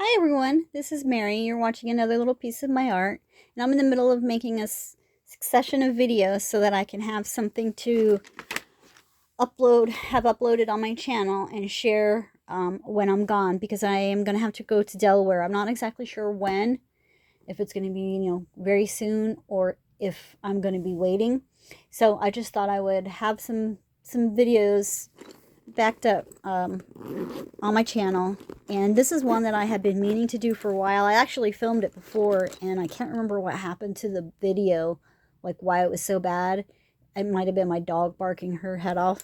Hi everyone, this is Mary. You're watching another little piece of my art, and I'm in the middle of making a succession of videos so that I can have something to have uploaded on my channel and share when I'm gone, because I am going to have to go to Delaware. I'm not exactly sure when, if it's going to be, very soon, or if I'm going to be waiting. So I just thought I would have some videos backed up on my channel, and this is one that I had been meaning to do for a while. I actually filmed it before, and I can't remember what happened to the video, like why it was so bad. It might have been my dog barking her head off.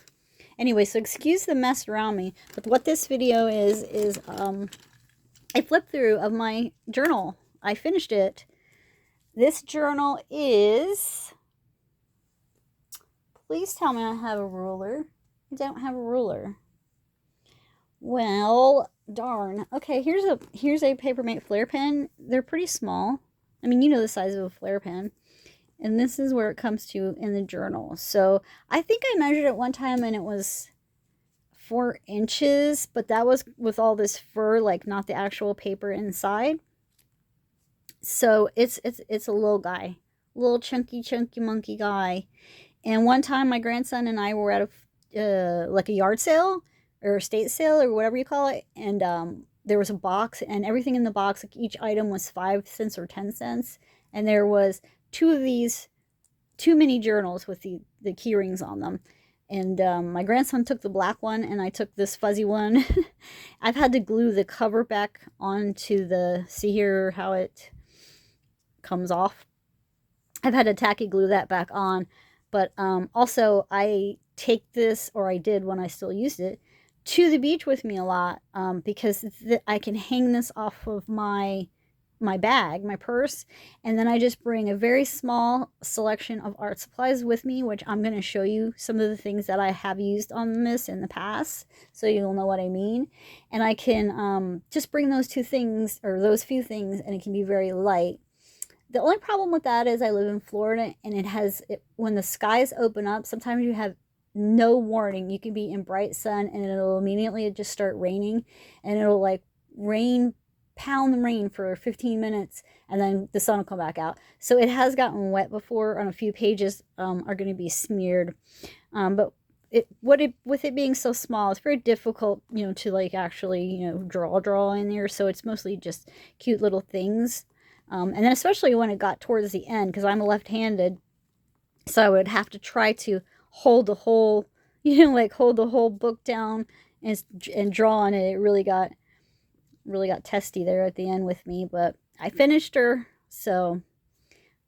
Anyway, so excuse the mess around me, but what this video is a flip through of my journal. I finished it. This journal is, please tell me I have a ruler. I don't have a ruler. Well, darn. Okay, here's a Papermate Flair pen. They're pretty small. I mean, you know the size of a Flair pen. And this is where it comes to in the journal. So I think I measured it one time and it was 4 inches, but that was with all this fur, like not the actual paper inside. So it's a little guy, little chunky monkey guy. And one time my grandson and I were at a like a yard sale or estate sale or whatever you call it, and there was a box, and everything in the box, like each item was 5 cents or 10 cents, and there was two mini journals with the key rings on them. And my grandson took the black one, and I took this fuzzy one. I've had to glue the cover back onto see here how it comes off. I've had to tacky glue that back on. But also, I take this, or I did when I still used it, to the beach with me a lot, because I can hang this off of my bag, my purse, and then I just bring a very small selection of art supplies with me, which I'm going to show you some of the things that I have used on this in the past, so you'll know what I mean. And I can just bring those two things, or those few things, and it can be very light. The only problem with that is I live in Florida, and when the skies open up, sometimes you have no warning. You can be in bright sun and it'll immediately just start raining, and it'll like pound the rain for 15 minutes, and then the sun will come back out. So it has gotten wet before, on a few pages are going to be smeared. But with it being so small, it's very difficult, to like actually, draw in there. So it's mostly just cute little things. And then especially when it got towards the end, because I'm left-handed, so I would have to try to hold the whole, like hold the whole book down and draw on it. It really got testy there at the end with me, but I finished her. So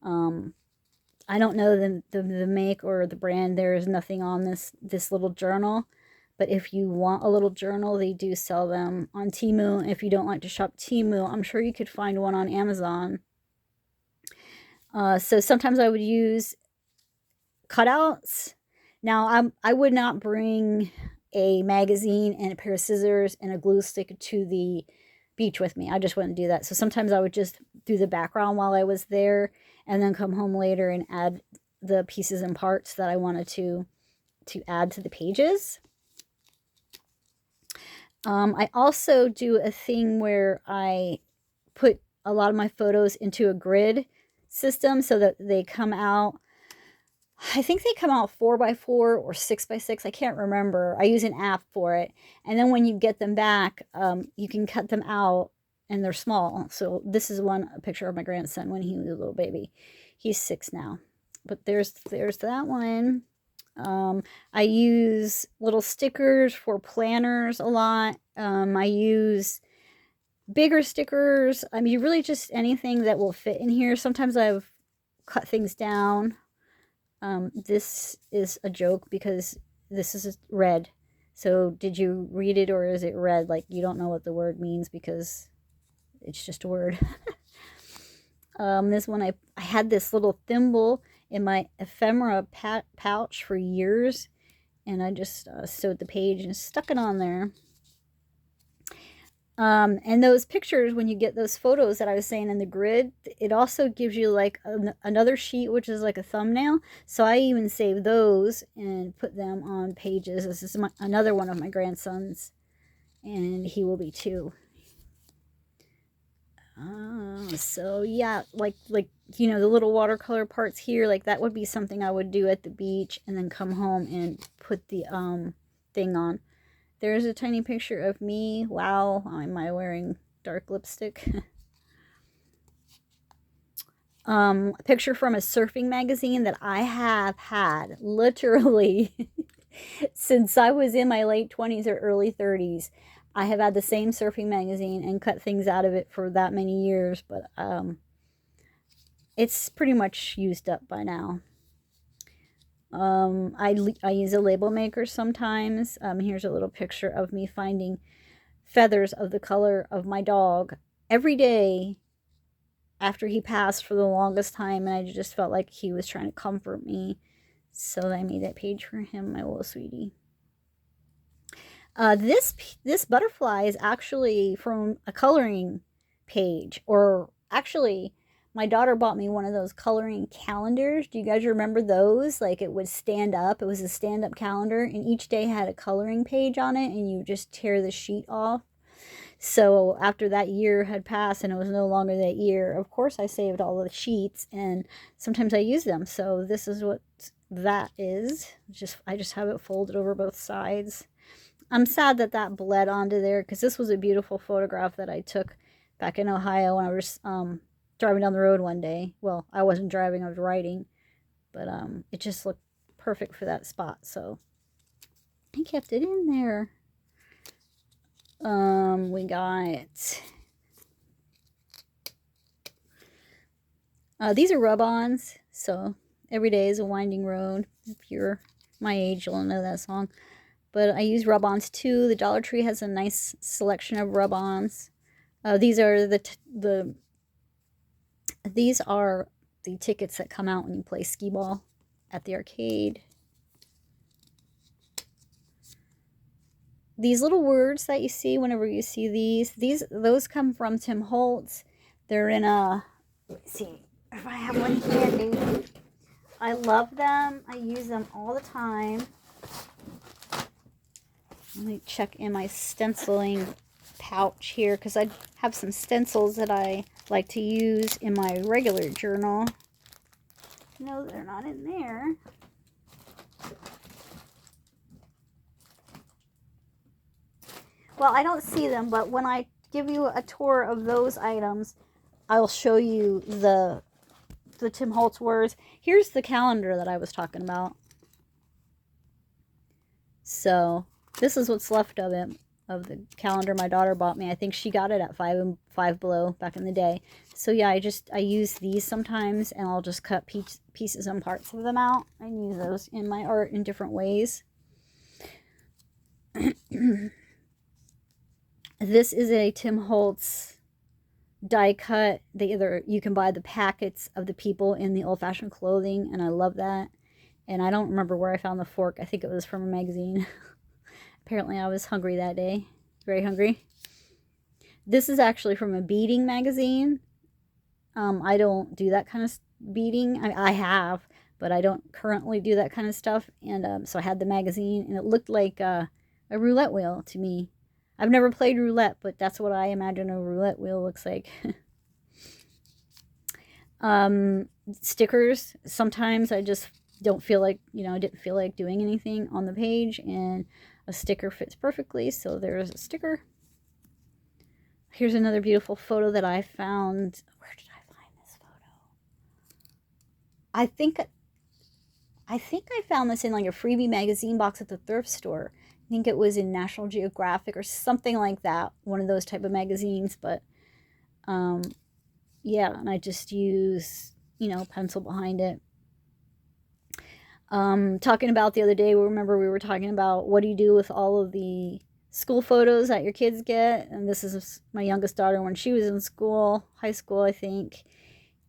I don't know the make or the brand. There is nothing on this little journal. But if you want a little journal, they do sell them on Temu. If you don't like to shop Temu, I'm sure you could find one on Amazon. So sometimes I would use cutouts. Now, I would not bring a magazine and a pair of scissors and a glue stick to the beach with me. I just wouldn't do that. So sometimes I would just do the background while I was there, and then come home later and add the pieces and parts that I wanted to add to the pages. I also do a thing where I put a lot of my photos into a grid system so that they come out, I think they come out 4x4 or 6x6. I can't remember. I use an app for it. And then when you get them back, you can cut them out, and they're small. So this is a picture of my grandson when he was a little baby. He's 6 now. But there's that one. I use little stickers for planners a lot. I use bigger stickers. I mean, really just anything that will fit in here. Sometimes I've cut things down. This is a joke because this is red. So did you read it, or is it red? Like you don't know what the word means because it's just a word. This one, I had this little thimble in my ephemera pouch for years, and I just sewed the page and stuck it on there. And those pictures, when you get those photos that I was saying in the grid, it also gives you like another sheet, which is like a thumbnail. So I even save those and put them on pages. This is another one of my grandsons, and he will be 2. So yeah, like you know, the little watercolor parts here, like that would be something I would do at the beach and then come home and put the thing on. There's a tiny picture of me. Wow, am I wearing dark lipstick? A picture from a surfing magazine that I have had literally since I was in my late 20s or early 30s. I have had the same surfing magazine and cut things out of it for that many years, but it's pretty much used up by now. I use a label maker sometimes. Here's a little picture of me finding feathers of the color of my dog every day after he passed for the longest time, and I just felt like he was trying to comfort me. So I made that page for him, my little sweetie. This butterfly is actually from a coloring page, or actually, my daughter bought me one of those coloring calendars. Do you guys remember those? Like it would stand up. It was a stand-up calendar, and each day had a coloring page on it, and you just tear the sheet off. So after that year had passed and it was no longer that year, of course I saved all the sheets and sometimes I use them. So this is what that is. I just have it folded over both sides. I'm sad that that bled onto there because this was a beautiful photograph that I took back in Ohio when I was driving down the road one day. Well, I wasn't driving, I was riding, but it just looked perfect for that spot. So I kept it in there. We got these are rub-ons, so every day is a winding road. If you're my age, you'll know that song. But I use rub-ons too. The Dollar Tree has a nice selection of rub-ons. These are the tickets that come out when you play skee ball at the arcade. These little words that you see whenever you see those come from Tim Holtz. They're in a, let's see if I have one handy. I love them. I use them all the time. Let me check in my stenciling pouch here because I have some stencils that I like to use in my regular journal. No, they're not in there. Well, I don't see them, but when I give you a tour of those items, I'll show you the Tim Holtz words. Here's the calendar that I was talking about. So this is what's left of it, of the calendar my daughter bought me. I think she got it at Five Below back in the day. So yeah, I use these sometimes, and I'll just cut pieces and parts of them out and use those in my art in different ways. This is a Tim Holtz die cut. You can buy the packets of the people in the old-fashioned clothing, and I love that. And I don't remember where I found the fork. I think it was from a magazine. Apparently I was hungry that day. Very hungry. This is actually from a beading magazine. I don't do that kind of beading. I have, but I don't currently do that kind of stuff. And so I had the magazine, and it looked like a roulette wheel to me. I've never played roulette, but that's what I imagine a roulette wheel looks like. Stickers. Sometimes I just don't feel like, I didn't feel like doing anything on the page, and a sticker fits perfectly, so there's a sticker. Here's another beautiful photo that I found. Where did I find this photo? I think I found this in like a freebie magazine box at the thrift store. I think it was in National Geographic or something like that, one of those type of magazines. But yeah, and I just use, pencil behind it. Talking about the other day, remember we were talking about what do you do with all of the school photos that your kids get, and this is my youngest daughter when she was in school, high school I think,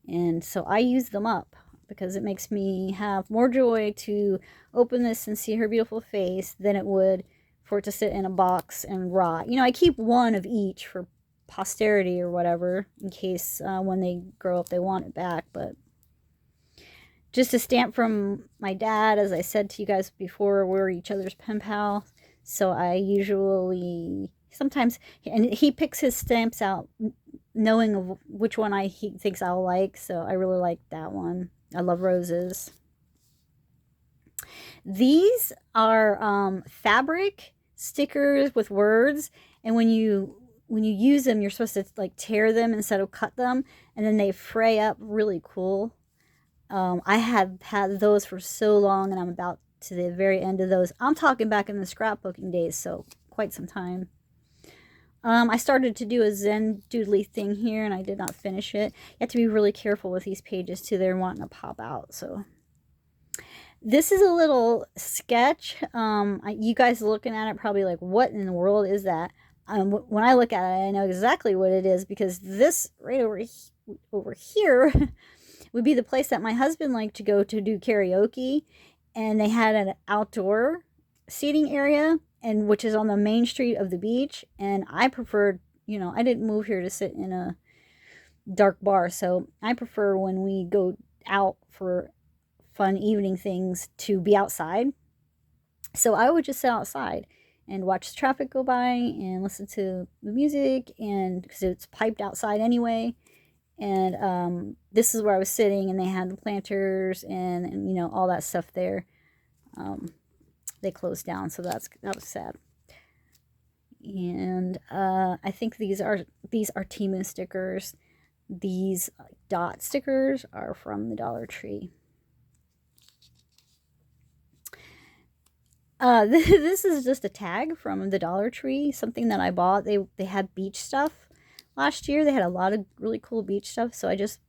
and so I use them up because it makes me have more joy to open this and see her beautiful face than it would for it to sit in a box and rot. I keep one of each for posterity or whatever in case when they grow up they want it back. But just a stamp from my dad, as I said to you guys before, we're each other's pen pals. So I usually, sometimes, and he picks his stamps out knowing of which one he thinks I'll like. So I really like that one. I love roses. These are fabric stickers with words, and when you use them, you're supposed to like tear them instead of cut them, and then they fray up really cool. I have had those for so long, and I'm about to the very end of those. I'm talking back in the scrapbooking days, so quite some time. I started to do a Zen doodly thing here, and I did not finish it. You have to be really careful with these pages too. They're wanting to pop out, so this is a little sketch. You guys looking at it probably like, what in the world is that? When I look at it, I know exactly what it is, because this right over here would be the place that my husband liked to go to do karaoke, and they had an outdoor seating area, and which is on the main street of the beach. And I preferred, I didn't move here to sit in a dark bar, so I prefer when we go out for fun evening things to be outside. So I would just sit outside and watch the traffic go by and listen to the music, and because it's piped outside anyway. And this is where I was sitting, and they had the planters and all that stuff there. They closed down, so that was sad. And I think these are Temu stickers. These dot stickers are from the Dollar Tree. This is just a tag from the Dollar Tree, something that I bought. They had beach stuff last year. They had a lot of really cool beach stuff, so I just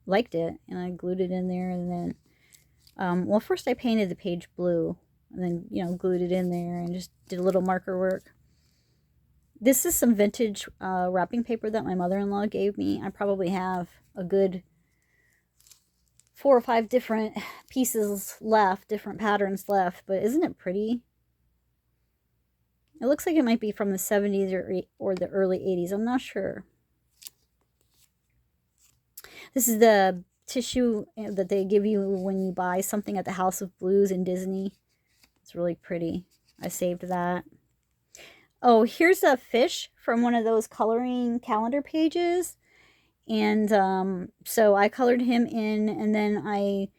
liked it, and I glued it in there. And then, well, first I painted the page blue, and then, glued it in there and just did a little marker work. This is some vintage wrapping paper that my mother-in-law gave me. I probably have a good 4 or 5 different pieces left, different patterns left, but isn't it pretty? It looks like it might be from the 70s or the early 80s. I'm not sure. This is the tissue that they give you when you buy something at the House of Blues in Disney. It's really pretty. I saved that. Oh, here's a fish from one of those coloring calendar pages. And so I colored him in, and then I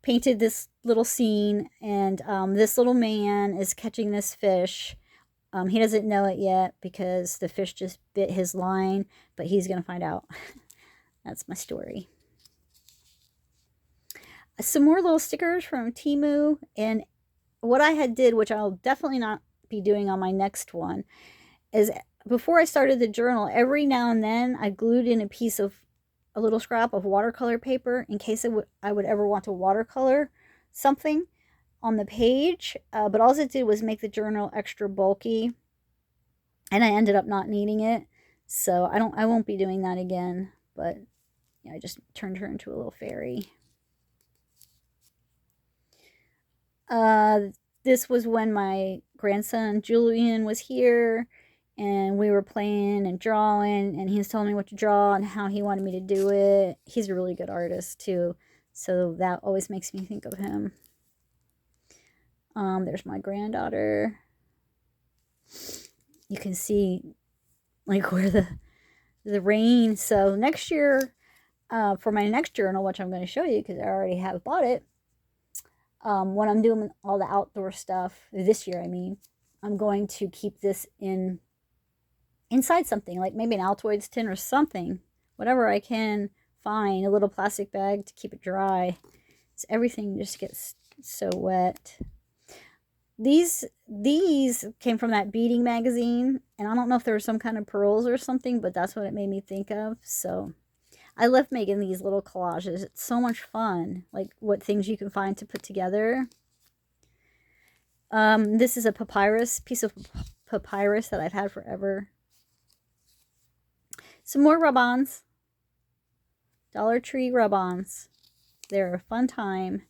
painted this little scene, and this little man is catching this fish. He doesn't know it yet because the fish just bit his line, but he's going to find out. That's my story. Some more little stickers from Temu, and what I had did, which I'll definitely not be doing on my next one, is before I started the journal, every now and then I glued in a little scrap of watercolor paper in case I would ever want to watercolor something on the page. But all it did was make the journal extra bulky, and I ended up not needing it. So I won't be doing that again. But I just turned her into a little fairy. This was when my grandson Julian was here, and we were playing and drawing, and he was telling me what to draw and how he wanted me to do it. He's a really good artist too, so that always makes me think of him. There's my granddaughter. You can see like where the rain. So next year, for my next journal, which I'm going to show you because I already have bought it, when I'm doing all the outdoor stuff this year, I'm going to keep this inside something, like maybe an Altoids tin or something, whatever I can find, a little plastic bag to keep it dry, so everything just gets so wet. These came from that beading magazine, and I don't know if there were some kind of pearls or something, but that's what it made me think of. So I love making these little collages. It's so much fun, like what things you can find to put together. This is a piece of papyrus that I've had forever. Some more rub-ons. Dollar Tree rub-ons. They're a fun time.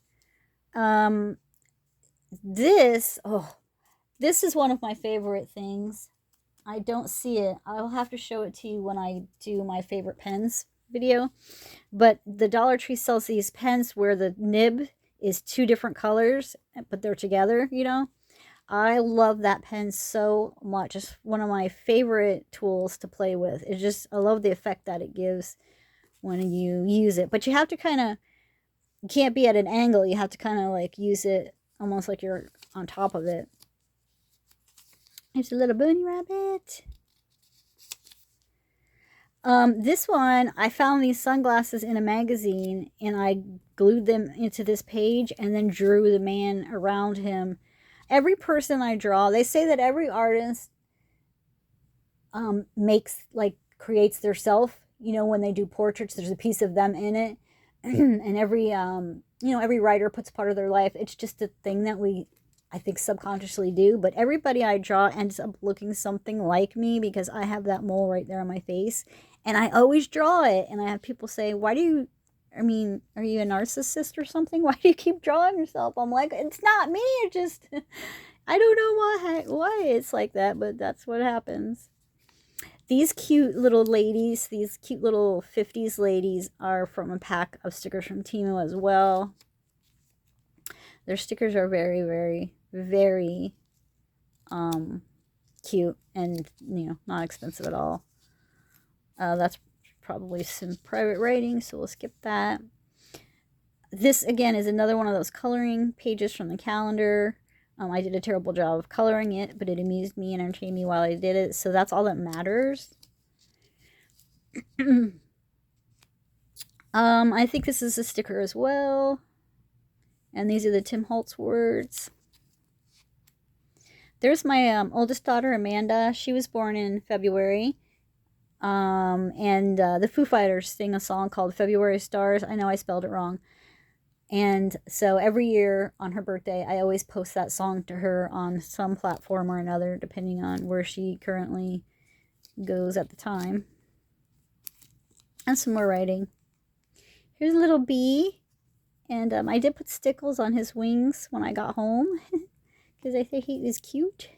This is one of my favorite things. I don't see it. I'll have to show it to you when I do my favorite pens video. But the Dollar Tree sells these pens where the nib is 2 different colors, but they're together, I love that pen so much. It's one of my favorite tools to play with. It's just, I love the effect that it gives when you use it. But you have to kind of, you can't be at an angle. You have to kind of like use it almost like you're on top of it. There's a little bunny rabbit. This one, I found these sunglasses in a magazine and I glued them into this page and then drew the man around him. Every person I draw, they say that every artist creates their self. You know, when they do portraits, there's a piece of them in it. And every every writer puts part of their life. It's just a thing that I think subconsciously do. But everybody I draw ends up looking something like me because I have that mole right there on my face. And I always draw it. And I have people say, are you a narcissist or something? Why do you keep drawing yourself? I'm like, it's not me. It just, I don't know why it's like that, but that's what happens. These cute little ladies, these cute little 50s ladies are from a pack of stickers from Temu as well. Their stickers are very, very, very cute and, not expensive at all. That's probably some private writing, so we'll skip that. This, again, is another one of those coloring pages from the calendar. I did a terrible job of coloring it, but it amused me and entertained me while I did it, so that's all that matters. I think this is a sticker as well. And these are the Tim Holtz words. There's my oldest daughter, Amanda. She was born in February. And the Foo Fighters sing a song called February Stars. I know I spelled it wrong. And so every year on her birthday, I always post that song to her on some platform or another, depending on where she currently goes at the time. And some more writing. Here's a little bee. And I did put stickles on his wings when I got home because I think he was cute.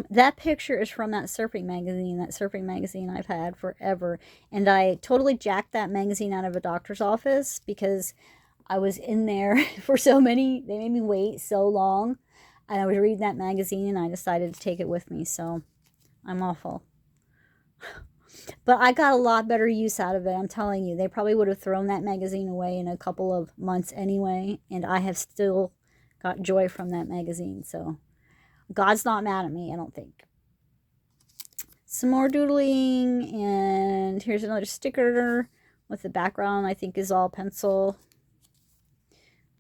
That picture is from that surfing magazine I've had forever. And I totally jacked that magazine out of a doctor's office because I was in there for they made me wait so long. And I was reading that magazine and I decided to take it with me. So I'm awful. But I got a lot better use out of it, I'm telling you. They probably would have thrown that magazine away in a couple of months anyway. And I have still got joy from that magazine. So God's not mad at me, I don't think. Some more doodling, and here's another sticker with the background I think is all pencil.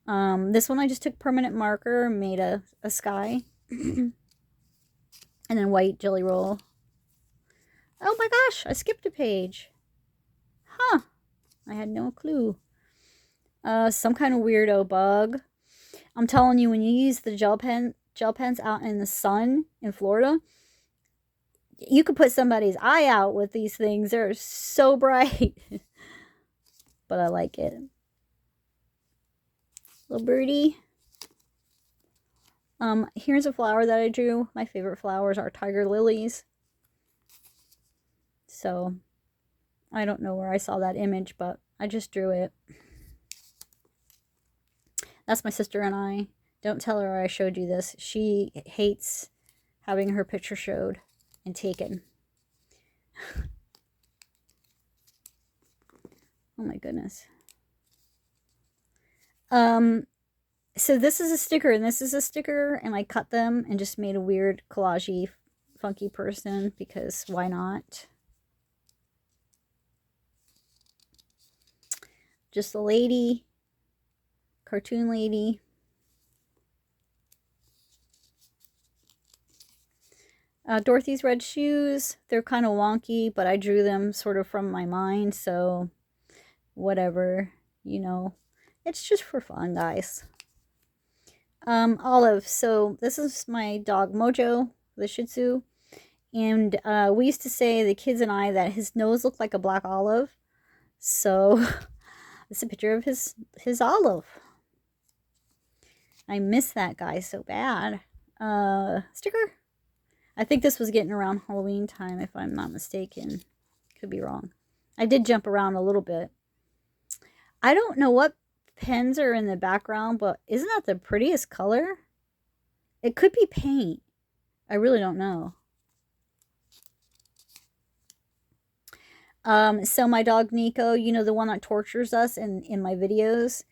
This one I just took permanent marker, made a sky, and then white jelly roll. Oh my gosh, I skipped a page. Huh, I had no clue. Some kind of weirdo bug. I'm telling you, when you use the gel pens out in the sun in Florida, you could put somebody's eye out with these things. They're so bright. But I like it. Little birdie. Here's a flower that I drew. My favorite flowers are tiger lilies. So, I don't know where I saw that image, but I just drew it. That's my sister and I. Don't tell her I showed you this. She hates having her picture showed and taken. Oh my goodness. So this is a sticker and this is a sticker, and I cut them and just made a weird collagey funky person because why not? Just a lady, cartoon lady. Dorothy's red shoes, they're kind of wonky, but I drew them sort of from my mind, so whatever, it's just for fun, guys. Olive, so this is my dog Mojo, the Shih Tzu, and we used to say, the kids and I, that his nose looked like a black olive, so it's a picture of his olive. I miss that guy so bad. Sticker? I think this was getting around Halloween time, if I'm not mistaken. Could be wrong. I did jump around a little bit. I don't know what pens are in the background, but isn't that the prettiest color? It could be paint. I really don't know. So my dog Nico, you know, the one that tortures us in my videos.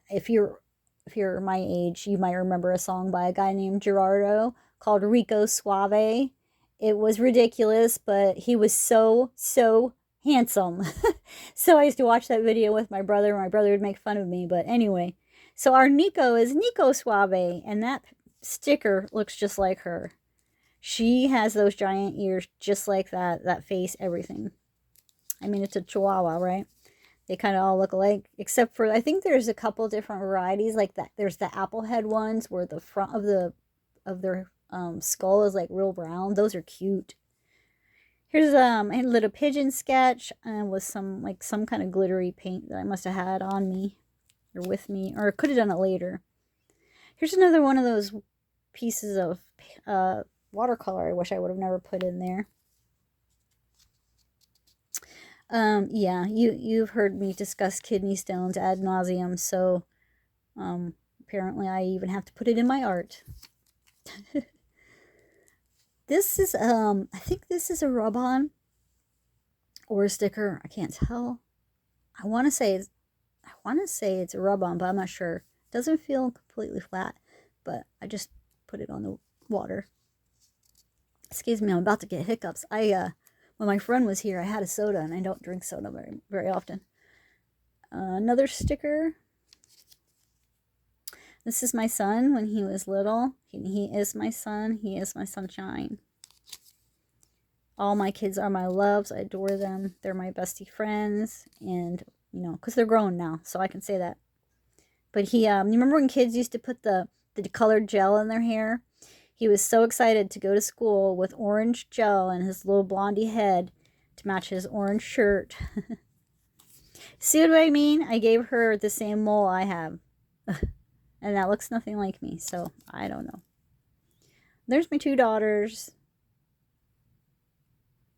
If you're my age, you might remember a song by a guy named Gerardo called Rico Suave. It was ridiculous, but he was so handsome. So I used to watch that video with my brother. My brother would make fun of me, but anyway. So our Nico is Nico Suave, and that sticker looks just like her. She has those giant ears just like that face, everything. I mean, it's a Chihuahua, right? They kind of all look alike, except for I think there's a couple different varieties like that. There's the applehead ones where the front of their skull is like real brown. Those are cute. Here's a little pigeon sketch with some kind of glittery paint that I must have had on me or with me, or could have done it later. Here's another one of those pieces of watercolor I wish I would have never put in there. Yeah, you've heard me discuss kidney stones ad nauseum, so apparently I even have to put it in my art. This is I think this is a rub-on or a sticker. I can't tell. I want to say it's a rub-on, but I'm not sure. It doesn't feel completely flat, but I just put it on the water. Excuse me, I'm about to get hiccups. When my friend was here, I had a soda, and I don't drink soda very often. Another sticker. This is my son when he was little. He is my son. He is my sunshine. All my kids are my loves. I adore them. They're my bestie friends. And, you know, because they're grown now, so I can say that. But you remember when kids used to put the colored gel in their hair? He was so excited to go to school with orange gel in his little blondie head to match his orange shirt. See what I mean? I gave her the same mole I have. And that looks nothing like me, so I don't know. There's my two daughters.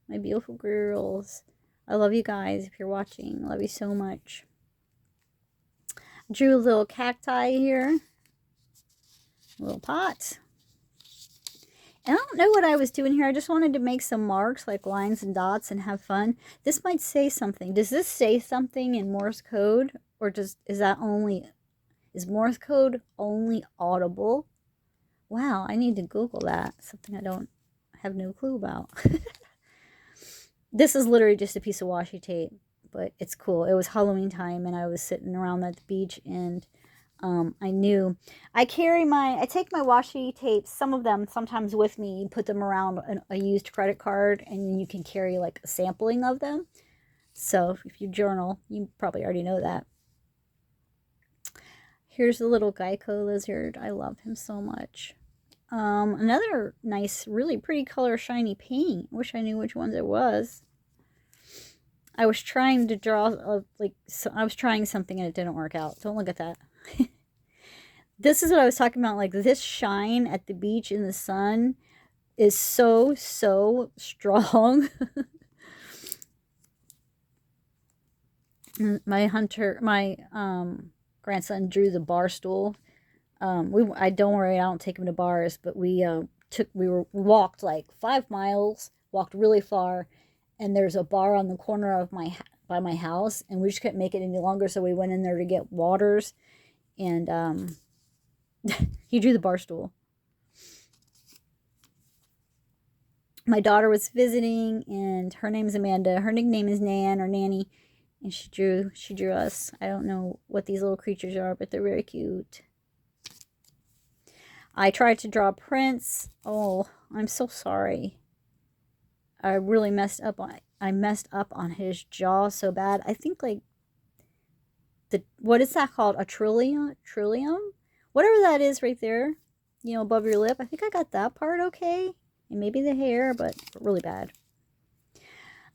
My beautiful girls. I love you guys if you're watching. I love you so much. Drew a little cacti here. A little pot. And I don't know what I was doing here. I just wanted to make some marks, like lines and dots, and have fun. This might say something. Does this say something in Morse code? Or is Morse code only audible? Wow, I need to Google that. Something I don't have no clue about. This is literally just a piece of washi tape, but it's cool. It was Halloween time, and I was sitting around at the beach, and I take my washi tapes, some of them sometimes with me, you put them around a used credit card, and you can carry like a sampling of them. So if you journal, you probably already know that. Here's the little Geico lizard. I love him so much. Another nice, really pretty color shiny paint. Wish I knew which ones it was. I was trying to draw, I was trying something and it didn't work out. Don't look at that. This is what I was talking about. Like, this shine at the beach in the sun is so strong. My grandson drew the bar stool. I don't worry, I don't take him to bars, but we walked like 5 miles, walked really far, and there's a bar on the corner of by my house, and we just couldn't make it any longer, so we went in there to get waters, and he drew the bar stool. My daughter was visiting, and her name's Amanda. Her nickname is Nan or Nanny, and she drew us. I don't know what these little creatures are, but they're very cute. I tried to draw Prince. Oh, I'm so sorry. I really messed up on his jaw so bad. I think like what is that called? A trillium? Whatever that is right there, you know, above your lip. I think I got that part okay. And maybe the hair, but really bad.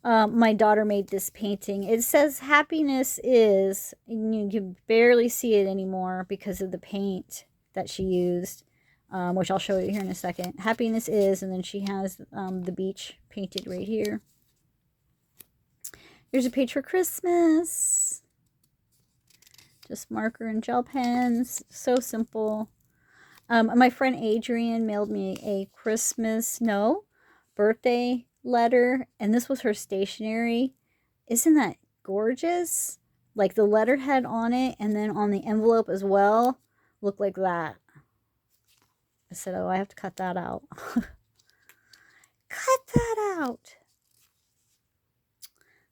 My daughter made this painting. It says happiness is, and you can barely see it anymore because of the paint that she used, which I'll show you here in a second. Happiness is, and then she has the beach painted right here. Here's a page for Christmas. Just marker and gel pens. So simple. My friend Adrienne mailed me a birthday letter, and this was her stationery. Isn't that gorgeous? Like the letterhead on it, and then on the envelope as well, looked like that. I said, oh, I have to cut that out. Cut that out.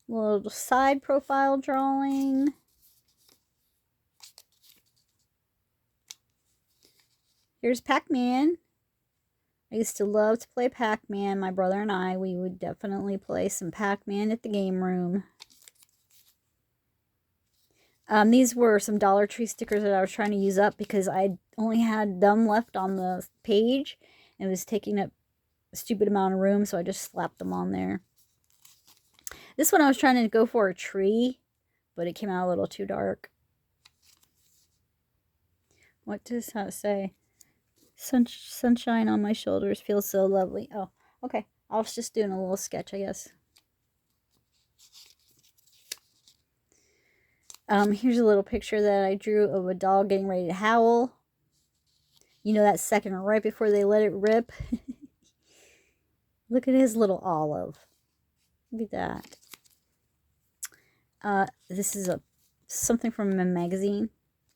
Little side profile drawing. Here's Pac-Man. I used to love to play Pac-Man. My brother and I, we would definitely play some Pac-Man at the game room. These were some Dollar Tree stickers that I was trying to use up because I only had them left on the page. And it was taking up a stupid amount of room, so I just slapped them on there. This one I was trying to go for a tree, but it came out a little too dark. What does that say? Sunshine on my shoulders feels so lovely. Oh, okay. I was just doing a little sketch, I guess. Here's a little picture that I drew of a dog getting ready to howl. You know, that second right before they let it rip. Look at his little olive. Look at that. This is something from a magazine,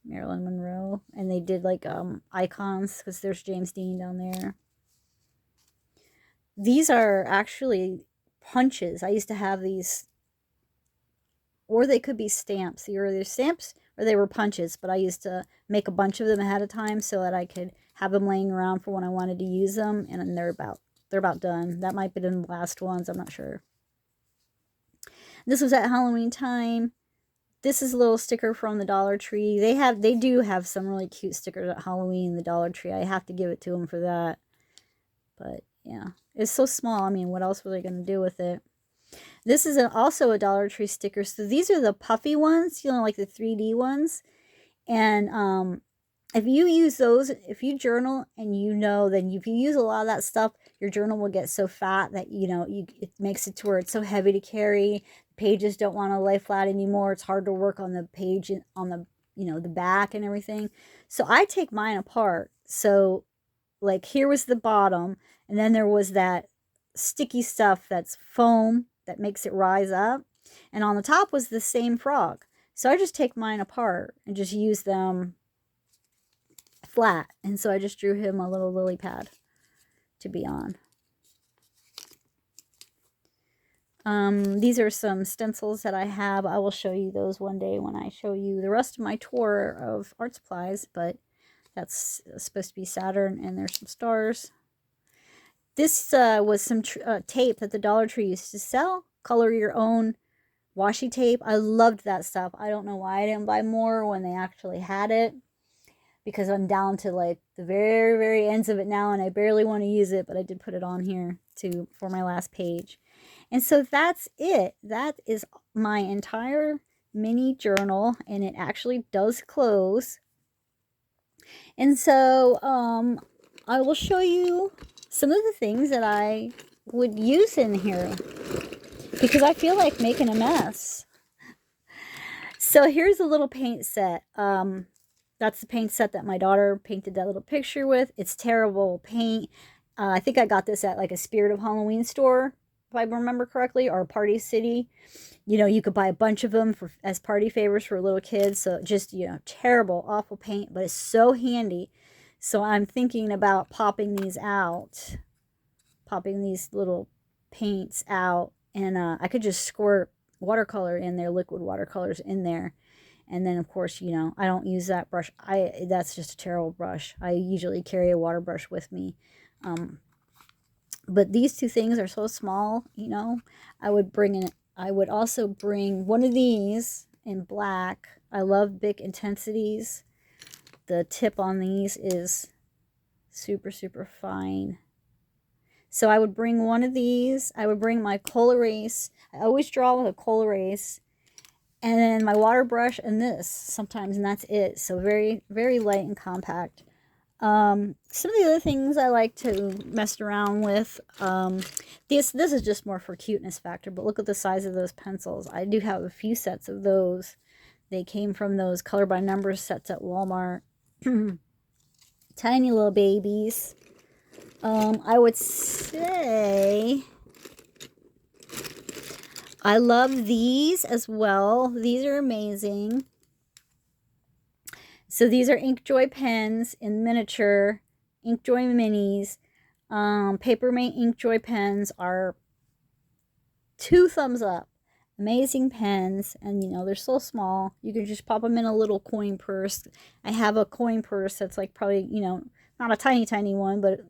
Marilyn Monroe, and they did like icons because there's James Dean down there. These are actually punches. I used to have these, or they could be stamps. They were either stamps or they were punches, but I used to make a bunch of them ahead of time so that I could have them laying around for when I wanted to use them, and they're about done. That might be the last ones, I'm not sure. This was at Halloween time. This is a little sticker from the Dollar Tree. They do have some really cute stickers at Halloween, the Dollar Tree. I have to give it to them for that. But yeah, it's so small. I mean, what else were they going to do with it? This is also a Dollar Tree sticker. So these are the puffy ones, you know, like the 3D ones. And if you use those, if you journal and you know, then if you use a lot of that stuff, your journal will get so fat that, you know, it makes it to where it's so heavy to carry. Pages don't want to lay flat anymore. It's hard to work on the page, on the, you know, the back and everything. So I take mine apart. So like here was the bottom, and then there was that sticky stuff that's foam that makes it rise up. And on the top was the same frog. So I just take mine apart and just use them flat. And so I just drew him a little lily pad to be on. These are some stencils that I have. I will show you those one day when I show you the rest of my tour of art supplies, but that's supposed to be Saturn, and there's some stars. This was some tape that the Dollar Tree used to sell. Color your own washi tape. I loved that stuff. I don't know why I didn't buy more when they actually had it, because I'm down to like the very, very ends of it now, and I barely want to use it, but I did put it on here for my last page. And so that's it. That is my entire mini journal, and it actually does close. And so I will show you some of the things that I would use in here, because I feel like making a mess. So here's a little paint set. That's the paint set that my daughter painted that little picture with. It's terrible paint. I think I got this at like a Spirit of Halloween store, if I remember correctly, or Party City. You know, you could buy a bunch of them as party favors for little kids. So just, you know, terrible, awful paint, but it's so handy. So I'm thinking about popping these out, popping these little paints out, and I could just squirt watercolor in there, liquid watercolors in there. And then, of course, you know, I don't use that brush. That's just a terrible brush. I usually carry a water brush with me. But these two things are so small, you know. I would also bring one of these in black. I love Bic Intensities. The tip on these is super, super fine. So I would bring one of these. I would bring my Col-Erase. I always draw with a Col-Erase. And then my water brush and this sometimes, and that's it. So very, very light and compact. Some of the other things I like to mess around with, this is just more for cuteness factor, but look at the size of those pencils. I do have a few sets of those. They came from those color by numbers sets at Walmart. Tiny little babies. I would say I love these as well. These are amazing. So these are Inkjoy pens in miniature, Inkjoy minis. Papermate Inkjoy pens are 2 thumbs up. Amazing pens, and you know, they're so small. You can just pop them in a little coin purse. I have a coin purse that's like probably, you know, not a tiny one, but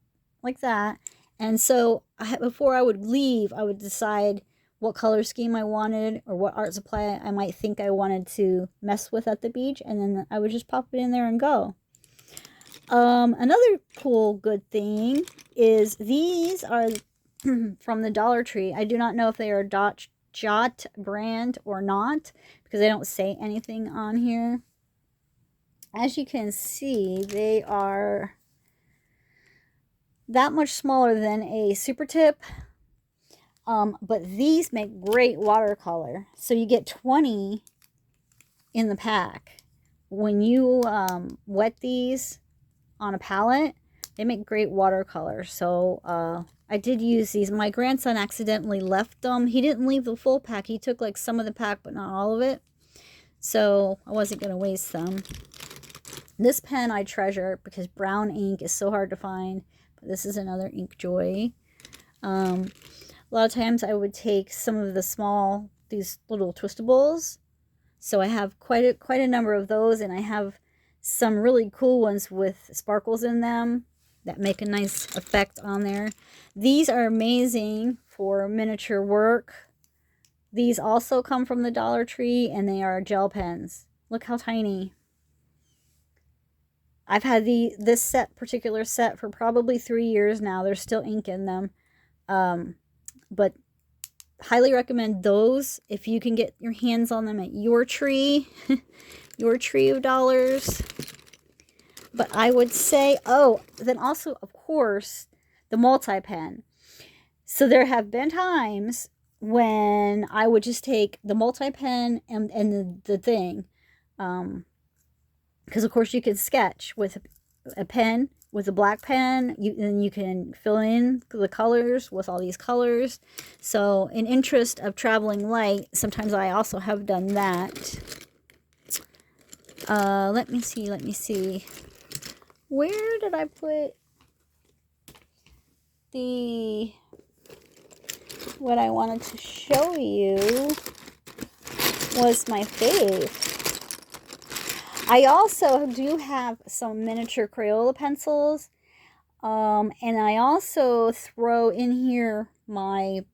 like that. And so before I would leave, I would decide what color scheme I wanted or what art supply I might think I wanted to mess with at the beach, and then I would just pop it in there and go. Another cool good thing is these are from the Dollar Tree. I do not know if they are Jot brand or not because they don't say anything on here. As you can see, they are that much smaller than a Super Tip. But these make great watercolor. So you get 20 in the pack. When you wet these on a palette, they make great watercolor. So I did use these. My grandson accidentally left them. He didn't leave the full pack. He took like some of the pack, but not all of it. So I wasn't going to waste them. This pen I treasure because brown ink is so hard to find. But this is another Inkjoy. A lot of times I would take some of the these little twistables. So I have quite a number of those, and I have some really cool ones with sparkles in them that make a nice effect on there. These are amazing for miniature work. These also come from the Dollar Tree, and they are gel pens. Look how tiny. I've had this particular set for probably 3 years now. There's still ink in them. But highly recommend those if you can get your hands on them at your tree. Your tree of dollars. But I would say, then also, of course, the multi-pen. So there have been times when I would just take the multi-pen and the thing. Because, of course, you could sketch with a pen, with a black pen. Then you can fill in the colors with all these colors. So in interest of traveling light, sometimes I also have done that. Let me see. Where did I put what I wanted to show you was my fave. I also do have some miniature Crayola pencils. And I also throw in here when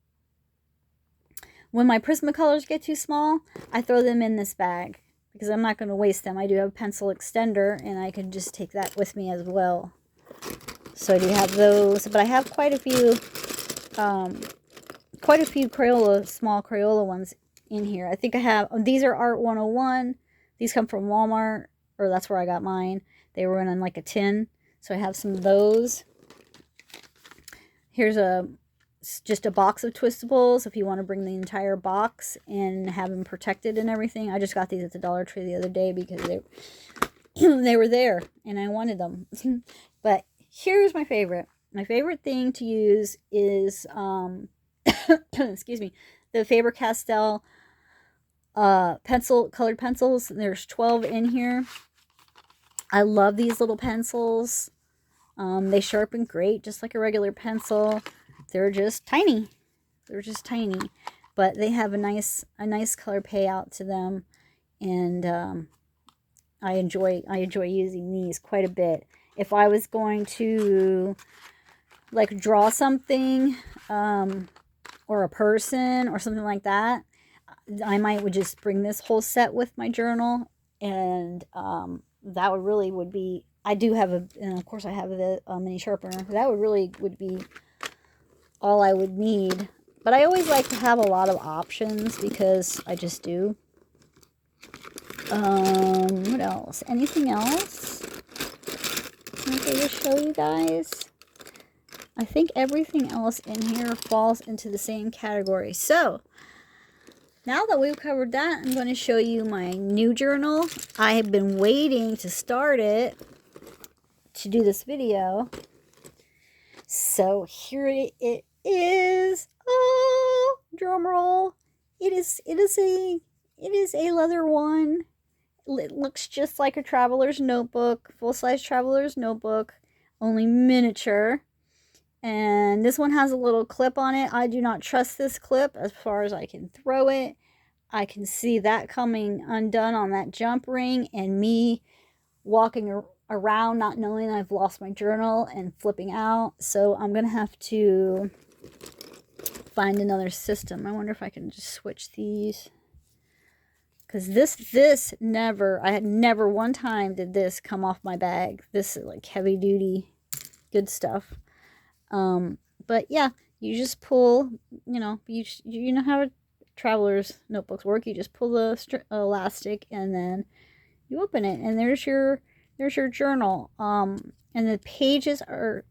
my Prismacolors get too small, I throw them in this bag because I'm not going to waste them. I do have a pencil extender, and I can just take that with me as well. So I do have those, but I have quite a few Crayola, small Crayola ones in here. I think I have, these are Art 101. These come from Walmart, or that's where I got mine. They were in like a tin, so I have some of those. Here's just a box of Twistables if you want to bring the entire box and have them protected and everything. I just got these at the Dollar Tree the other day because they were there and I wanted them. But here's my favorite. My favorite thing to use is excuse me, the Faber-Castell colored pencils. There's 12 in here. I love these little pencils. They sharpen great, just like a regular pencil. They're just tiny. But they have a nice color payout to them, and I enjoy using these quite a bit. If I was going to like draw something, or a person or something like that, I would just bring this whole set with my journal, and that would be. I do have and of course I have the mini sharpener. That would be all I would need. But I always like to have a lot of options because I just do. What else? Anything else? I'm going to show you guys. I think everything else in here falls into the same category. So, now that we've covered that, I'm going to show you my new journal. I have been waiting to start it to do this video. So here it is. Oh, drum roll. It is a leather one. It looks just like a traveler's notebook, full-size traveler's notebook, only miniature. And this one has a little clip on it. I do not trust this clip as far as I can throw it. I can see that coming undone on that jump ring, and me walking around not knowing I've lost my journal and flipping out. So I'm gonna have to find another system. I wonder if I can just switch these, because this never, I had never one time did this come off my bag. This is like heavy duty good stuff. But yeah, you just pull, you know how traveler's notebooks work. You just pull the elastic and then you open it, and there's your journal. And the pages are,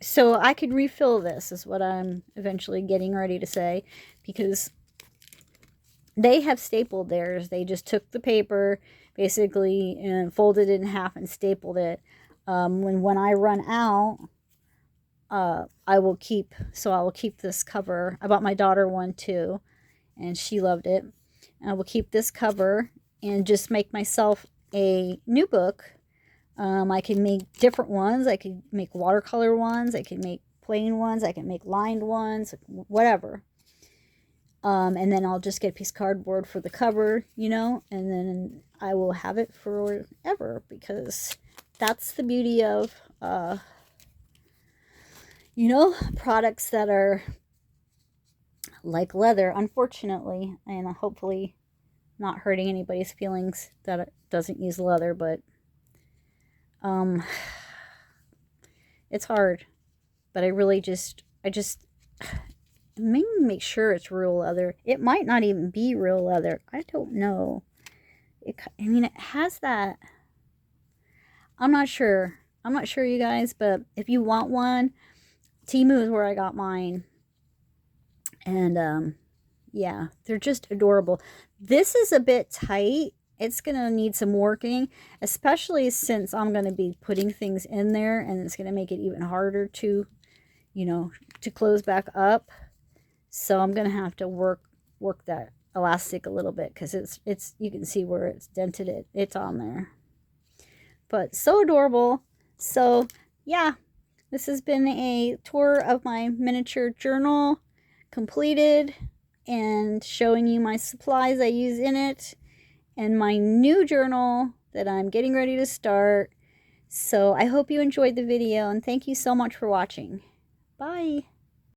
so I could refill this, is what I'm eventually getting ready to say, because they have stapled theirs. They just took the paper basically and folded it in half and stapled it. When I run out, I will keep this cover. I bought my daughter one too, and she loved it. I will keep this cover and just make myself a new book. I can make different ones. I could make watercolor ones. I can make plain ones. I can make lined ones, whatever. And then I'll just get a piece of cardboard for the cover, and then I will have it forever, because that's the beauty of, products that are like leather, unfortunately, and hopefully not hurting anybody's feelings that it doesn't use leather, but it's hard. But I just maybe make sure it's real leather. It might not even be real leather. I don't know. It has that. I'm not sure, you guys, but if you want one, Temu is where I got mine. And yeah, they're just adorable. This is a bit tight. It's going to need some working, especially since I'm going to be putting things in there, and it's going to make it even harder to, to close back up. So I'm going to have to work that elastic a little bit, because it's you can see where it's dented. It's on there. But so adorable. So yeah, this has been a tour of my miniature journal completed, and showing you my supplies I use in it, and my new journal that I'm getting ready to start. So I hope you enjoyed the video, and thank you so much for watching. Bye.